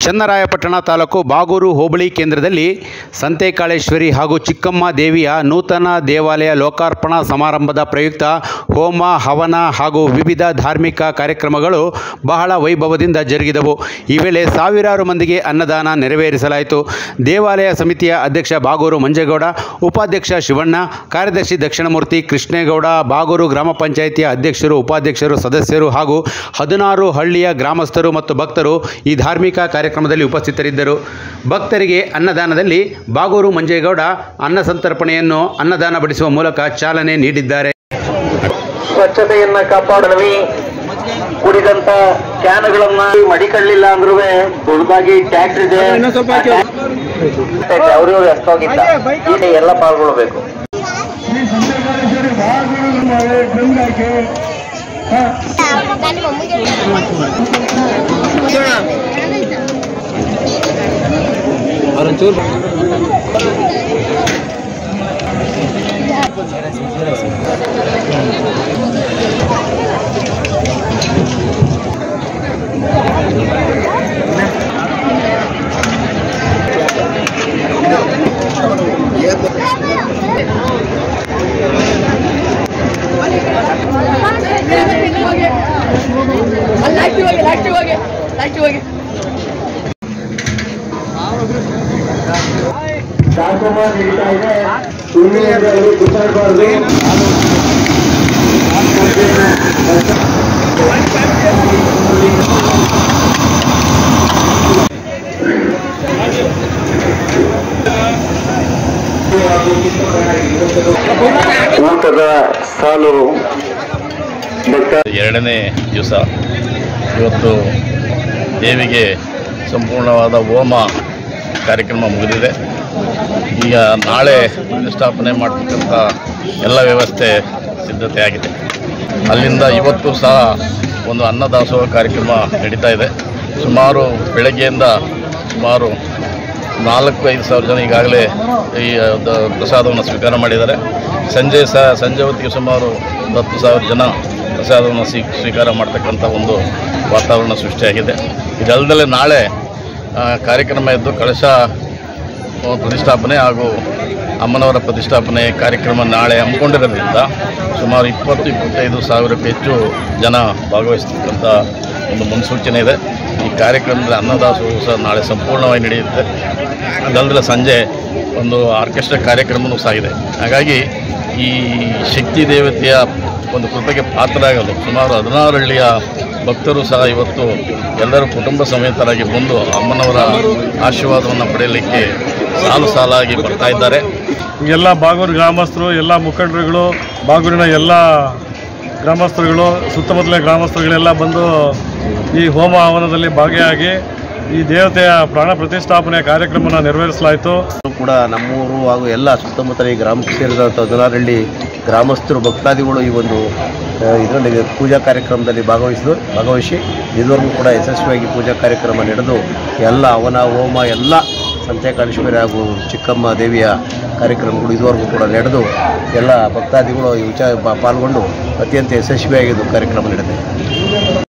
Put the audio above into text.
ಚನ್ನರಾಯಪಟ್ಟಣ ತಾಲೂಕು ಬಾಗೂರು ಹೋಬಳಿ ಕೇಂದ್ರದಲ್ಲಿ ಸಂತೆಕಾಳೇಶ್ವರಿ ಹಾಗೂ ಚಿಕ್ಕಮ್ಮ ದೇವಿಯ ನೂತನ ದೇವಾಲಯ ಲೋಕಾರ್ಪಣಾ ಸಮಾರಂಭದ ಪ್ರಯುಕ್ತ ಹೋಮ ಹವನ ಹಾಗೂ ವಿವಿಧ ಧಾರ್ಮಿಕ ಕಾರ್ಯಕ್ರಮಗಳು ಬಹಳ ವೈಭವದಿಂದ ಜರುಗಿದವು. ಈ ವೇಳೆ ಸಾವಿರಾರು ಮಂದಿಗೆ ಅನ್ನದಾನ ನೆರವೇರಿಸಲಾಯಿತು. ದೇವಾಲಯ ಸಮಿತಿಯ ಅಧ್ಯಕ್ಷ ಬಾಗೂರು ಮಂಜೇಗೌಡ, ಉಪಾಧ್ಯಕ್ಷ ಶಿವಣ್ಣ, ಕಾರ್ಯದರ್ಶಿ ದಕ್ಷಿಣಮೂರ್ತಿ, ಕೃಷ್ಣೇಗೌಡ, ಬಾಗೂರು ಗ್ರಾಮ ಪಂಚಾಯಿತಿಯ ಅಧ್ಯಕ್ಷರು, ಉಪಾಧ್ಯಕ್ಷರು, ಸದಸ್ಯರು ಹಾಗೂ 16 ಹಳ್ಳಿಯ ಗ್ರಾಮಸ್ಥರು ಮತ್ತು ಭಕ್ತರು ಈ ಧಾರ್ಮಿಕ ಕಾರ್ಯಕ್ರಮದಲ್ಲಿ ಉಪಸ್ಥಿತರಿದ್ದರು. ಭಕ್ತರಿಗೆ ಅನ್ನದಾನದಲ್ಲಿ ಬಾಗೂರು ಮಂಜೇಗೌಡ ಅನ್ನ ಸಂತರ್ಪಣೆಯನ್ನು ಅನ್ನದಾನ ಬಡಿಸುವ ಮೂಲಕ ಚಾಲನೆ ನೀಡಿದ್ದಾರೆ. ಸ್ವಚ್ಛತೆಯನ್ನ ಕಾಪಾಡವಿ. ಕುಡಿದಂತ ಕ್ಯಾನ್ಗಳನ್ನ ಮಡಿಕೊಳ್ಳಿಲ್ಲ ಅಂದ್ರೂ ದೊಡ್ಡದಾಗಿ ಟ್ಯಾಕ್ಸ್ ಇದೆ, ಅವ್ರವ್ರು ಎಷ್ಟೋಗಿಲ್ಲ, ಈಗ ಎಲ್ಲ ಪಾಲ್ಗೊಳ್ಬೇಕು. ಊಟದ ಸಾಲು ಎರಡನೇ ದಿವಸ ಇವತ್ತು ದೇವಿಗೆ ಸಂಪೂರ್ಣವಾದ ಹೋಮ ಕಾರ್ಯಕ್ರಮ ಮುಗಿದಿದೆ. ಈಗ ನಾಳೆ ಪ್ರತಿಷ್ಠಾಪನೆ ಮಾಡತಕ್ಕಂಥ ಎಲ್ಲ ವ್ಯವಸ್ಥೆ ಸಿದ್ಧತೆ ಆಗಿದೆ. ಅಲ್ಲಿಂದ ಇವತ್ತು ಸಹ ಒಂದು ಅನ್ನದಾಸೋಹ ಕಾರ್ಯಕ್ರಮ ನಡೀತಾ ಇದೆ. ಸುಮಾರು ಬೆಳಗ್ಗೆಯಿಂದ ಸುಮಾರು 4-5 ಸಾವಿರ ಜನ ಈಗಾಗಲೇ ಈ ಪ್ರಸಾದವನ್ನು ಸ್ವೀಕಾರ ಮಾಡಿದ್ದಾರೆ. ಸಂಜೆ ಹೊತ್ತಿಗೆ ಸುಮಾರು 10,000 ಜನ ಪ್ರಸಾದವನ್ನು ಸ್ವೀಕಾರ ಮಾಡ್ತಕ್ಕಂಥ ಒಂದು ವಾತಾವರಣ ಸೃಷ್ಟಿಯಾಗಿದೆ. ಇದಲ್ಲದೆ ನಾಳೆ ಕಾರ್ಯಕ್ರಮ ಇದ್ದು ಕಳಶ ಪ್ರತಿಷ್ಠಾಪನೆ ಹಾಗೂ ಅಮ್ಮನವರ ಪ್ರತಿಷ್ಠಾಪನೆ ಕಾರ್ಯಕ್ರಮ ನಾಳೆ ಹಮ್ಮಿಕೊಂಡಿರೋದ್ರಿಂದ ಸುಮಾರು 20-25 ಸಾವಿರಕ್ಕೂ ಹೆಚ್ಚು ಜನ ಭಾಗವಹಿಸ್ತಕ್ಕಂಥ ಒಂದು ಮುನ್ಸೂಚನೆ ಇದೆ. ಈ ಕಾರ್ಯಕ್ರಮದಲ್ಲಿ ಅನ್ನದಾಸೋಹ ಸಹ ನಾಳೆ ಸಂಪೂರ್ಣವಾಗಿ ನಡೆಯುತ್ತೆ. ಅದಲ್ಲದೆ ಸಂಜೆ ಒಂದು ಆರ್ಕೆಸ್ಟ್ರಾ ಕಾರ್ಯಕ್ರಮವೂ ಸಹ ಇದೆ. ಹಾಗಾಗಿ ಈ ಶಕ್ತಿ ದೇವತೆಯ ಒಂದು ಕೃಪೆಗೆ ಪಾತ್ರರಾಗಲು ಸುಮಾರು 16 ಹಳ್ಳಿಯ ಭಕ್ತರು ಸಹ ಇವತ್ತು ಎಲ್ಲರೂ ಕುಟುಂಬ ಸಮೇತರಾಗಿ ಬಂದು ಅಮ್ಮನವರ ಆಶೀರ್ವಾದವನ್ನು ಪಡೆಯಲಿಕ್ಕೆ ಸಾಲಾಗಿ ಬರ್ತಾ ಇದ್ದಾರೆ. ಎಲ್ಲ ಬಾಗೂರು ಗ್ರಾಮಸ್ಥರು, ಎಲ್ಲ ಮುಖಂಡರುಗಳು, ಬಾಗೂರಿನ ಎಲ್ಲ ಗ್ರಾಮಸ್ಥರುಗಳು, ಸುತ್ತಮುತ್ತಲಿನ ಗ್ರಾಮಸ್ಥರುಗಳೆಲ್ಲ ಬಂದು ಈ ಹೋಮ ಹವನದಲ್ಲಿ ಭಾಗಿಯಾಗಿ ಈ ದೇವತೆಯ ಪ್ರಾಣ ಪ್ರತಿಷ್ಠಾಪನೆ ಕಾರ್ಯಕ್ರಮವನ್ನು ನೆರವೇರಿಸಲಾಯಿತು. ಕೂಡ ನಮ್ಮೂರು ಹಾಗೂ ಎಲ್ಲ ಸುತ್ತಮುತ್ತಲ ಈ ಗ್ರಾಮಕ್ಕೆ ಸೇರಿದಂಥ 16 ಹಳ್ಳಿ ಗ್ರಾಮಸ್ಥರು, ಭಕ್ತಾದಿಗಳು ಈ ಒಂದು ಇದರಲ್ಲಿ ಪೂಜಾ ಕಾರ್ಯಕ್ರಮದಲ್ಲಿ ಭಾಗವಹಿಸಿ ಇದುವರೆಗೂ ಕೂಡ ಯಶಸ್ವಿಯಾಗಿ ಪೂಜಾ ಕಾರ್ಯಕ್ರಮ ನಡೆದು ಎಲ್ಲ ಹವನ ಹೋಮ ಎಲ್ಲ ಸಂತೆಕಾಳೇಶ್ವರಿ ಹಾಗೂ ಚಿಕ್ಕಮ್ಮ ದೇವಿಯ ಕಾರ್ಯಕ್ರಮಗಳು ಇದುವರೆಗೂ ಕೂಡ ನಡೆದು ಎಲ್ಲ ಭಕ್ತಾದಿಗಳು ಈ ಪಾಲ್ಗೊಂಡು ಅತ್ಯಂತ ಯಶಸ್ವಿಯಾಗಿ ಕಾರ್ಯಕ್ರಮ ನಡೆದಿದೆ.